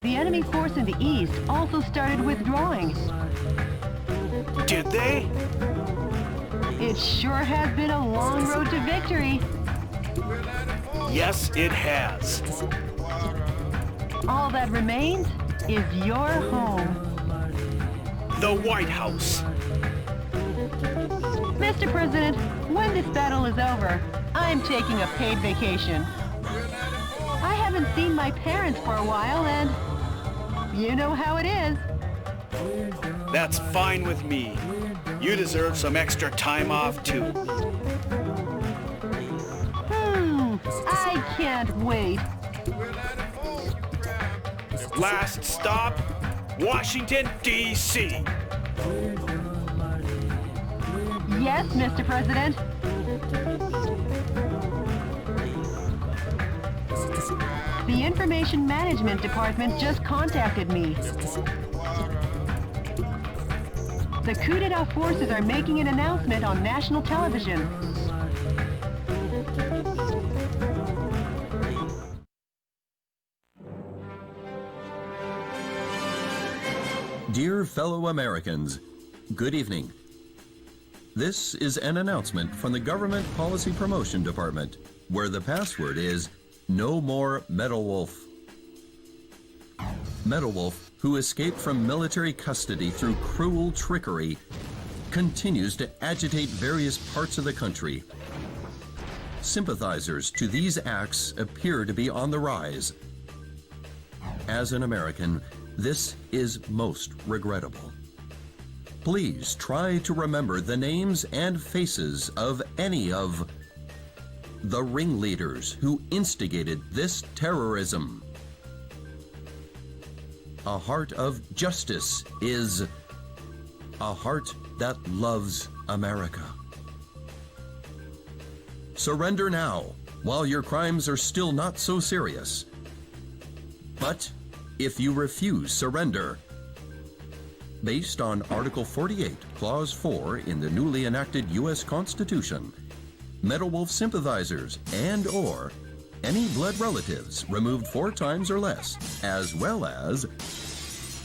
The enemy force in the east also started withdrawing. Did they? It sure has been a long road to victory. Yes, it has. All that remains is your home. The White House. Mr. President, when this battle is over, I'm taking a paid vacation. I haven't seen my parents for a while, and you know how it is. That's fine with me. You deserve some extra time off, too. I can't wait. Last stop, Washington, D.C. Yes, Mr. President. The Information Management Department just contacted me. The coup d'etat forces are making an announcement on national television. Dear fellow Americans, good evening. This is an announcement from the Government Policy Promotion Department, where the password is No More Metal Wolf. Metal Wolf, who escaped from military custody through cruel trickery, continues to agitate various parts of the country. Sympathizers to these acts appear to be on the rise. As an American, this is most regrettable. Please try to remember the names and faces of any of the ringleaders who instigated this terrorism. A heart of justice is a heart that loves America. Surrender now, while your crimes are still not so serious. But if you refuse surrender, based on Article 48, Clause 4 in the newly enacted U.S. Constitution, Metal Wolf sympathizers and/or any blood relatives removed 4 times or less, as well as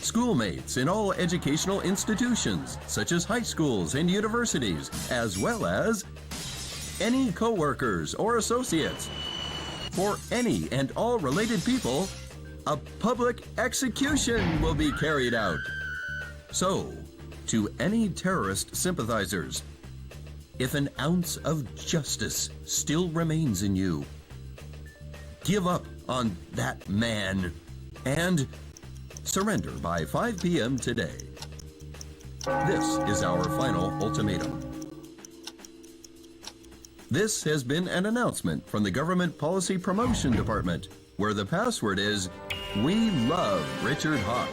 schoolmates in all educational institutions, such as high schools and universities, as well as any co-workers or associates. For any and all related people, a public execution will be carried out. So, to any terrorist sympathizers, if an ounce of justice still remains in you, give up on that man and surrender by 5 p.m. today. This is our final ultimatum. This has been an announcement from the Government Policy Promotion Department, where the password is We Love Richard Hawk.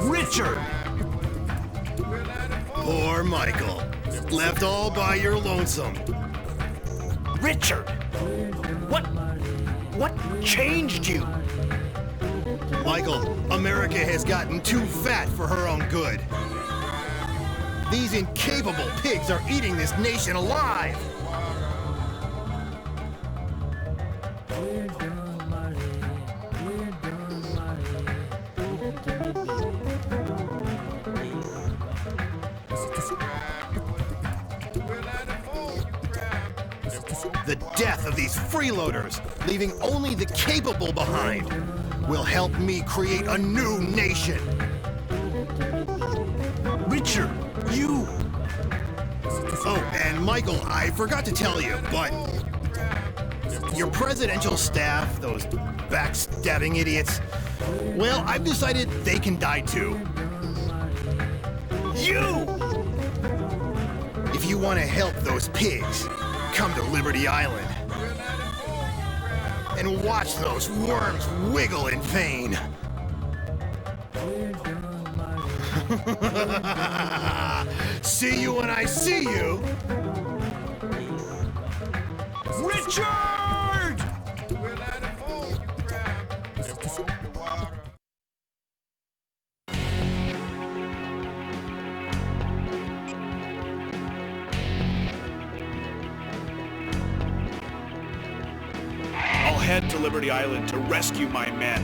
Richard! Poor Michael. Left all by your lonesome. Richard! What changed you? Michael, America has gotten too fat for her own good. These incapable pigs are eating this nation alive. The death of these freeloaders, leaving only the capable behind, will help me create a new nation. Richard, you... Oh, and Michael, I forgot to tell you, but your presidential staff, those backstabbing idiots, well, I've decided they can die too. You! If you want to help those pigs, come to Liberty Island and watch those worms wiggle in vain. See you when I see you. Richard! I'll head to Liberty Island to rescue my men.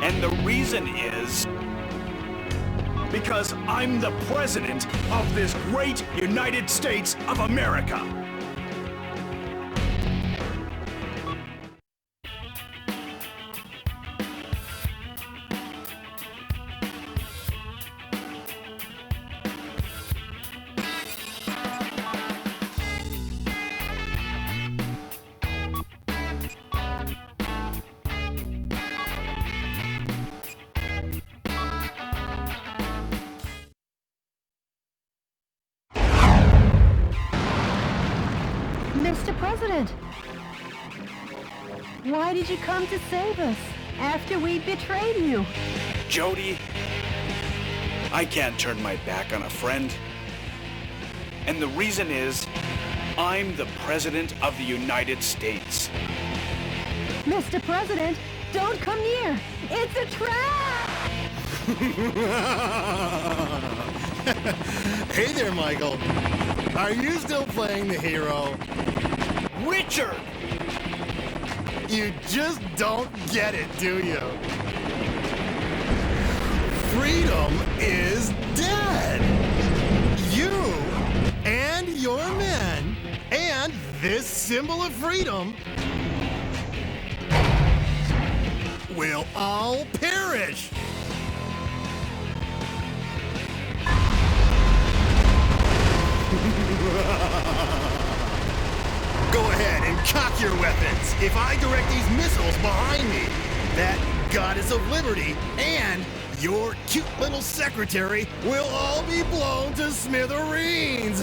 And the reason is because I'm the president of this great United States of America. Mr. President, why did you come to save us after we betrayed you? Jody, I can't turn my back on a friend. And the reason is, I'm the President of the United States. Mr. President, don't come near! It's a trap! Hey there, Michael. Are you still playing the hero? Richard! You just don't get it, do you? Freedom is dead! You and your men and this symbol of freedom will all perish! Go ahead and cock your weapons. If I direct these missiles behind me, that goddess of liberty and your cute little secretary will all be blown to smithereens.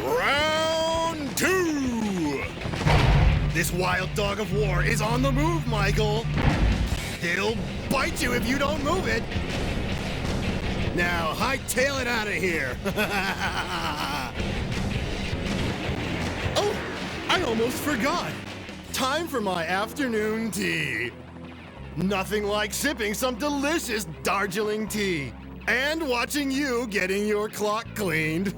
Round 2! This wild dog of war is on the move, Michael. It'll bite you if you don't move it. Now, hightail it out of here. Oh, I almost forgot. Time for my afternoon tea. Nothing like sipping some delicious Darjeeling tea. And watching you getting your clock cleaned.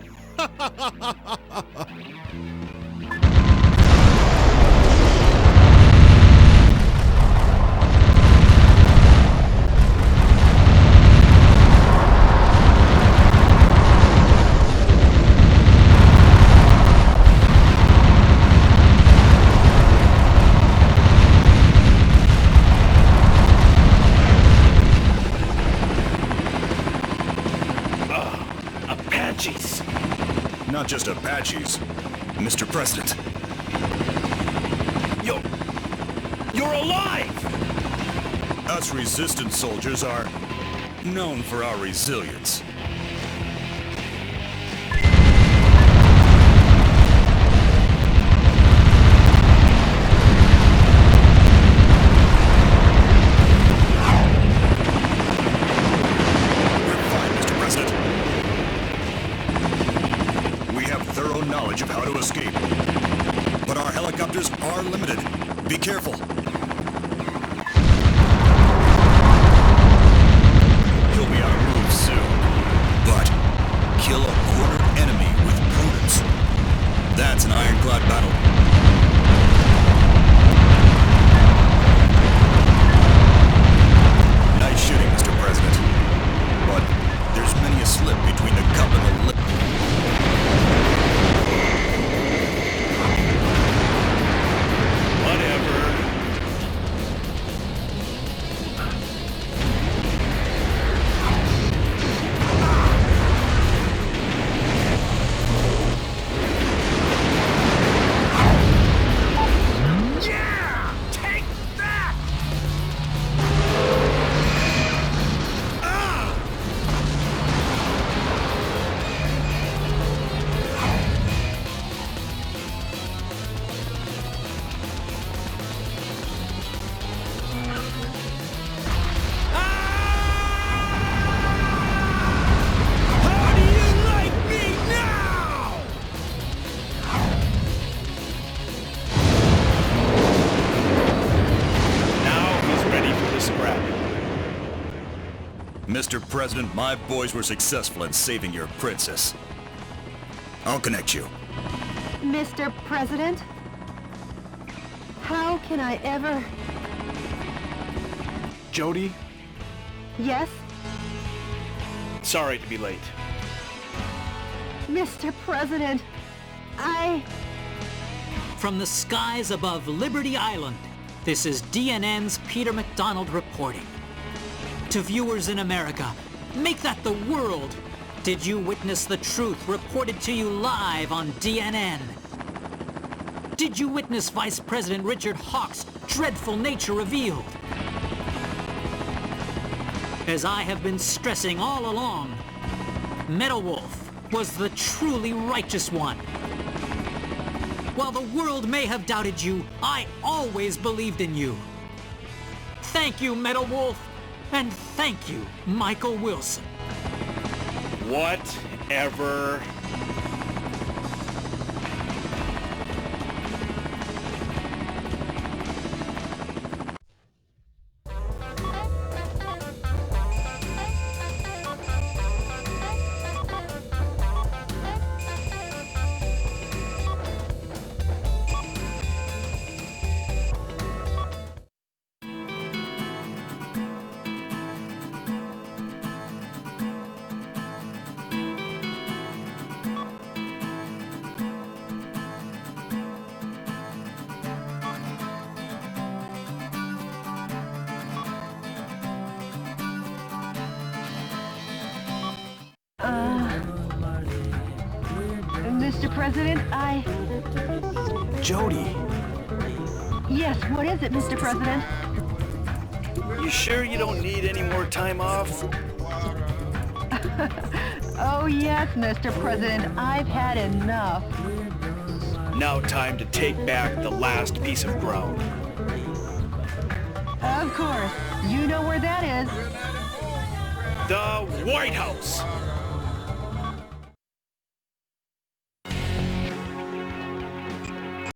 Not just Apaches, Mr. President. You're alive! Us resistance soldiers are known for our resilience. Knowledge of how to escape. But our helicopters are limited. Be careful. You'll be out of move soon. But kill a cornered enemy with prudence. That's an ironclad battle. Nice shooting, Mr. President. But there's many a slip between the cup and the lip. President, my boys were successful in saving your princess. I'll connect you. Mr. President? How can I ever... Jody, Yes? sorry to be late. Mr. President, From the skies above Liberty Island, this is DNN's Peter McDonald reporting. To viewers in America, make that the world. Did you witness the truth reported to you live on DNN? Did you witness Vice President Richard Hawk's dreadful nature revealed? As I have been stressing all along, Metal Wolf was the truly righteous one. While the world may have doubted you, I always believed in you. Thank you, Metal Wolf, and thank you, Michael Wilson. Whatever. Mr. President, Jody, Yes, what is it, Mr. President? you sure you don't need any more time off? Oh, yes, Mr. President, I've had enough. Now time to take back the last piece of ground. Of course. You know where that is. The White House!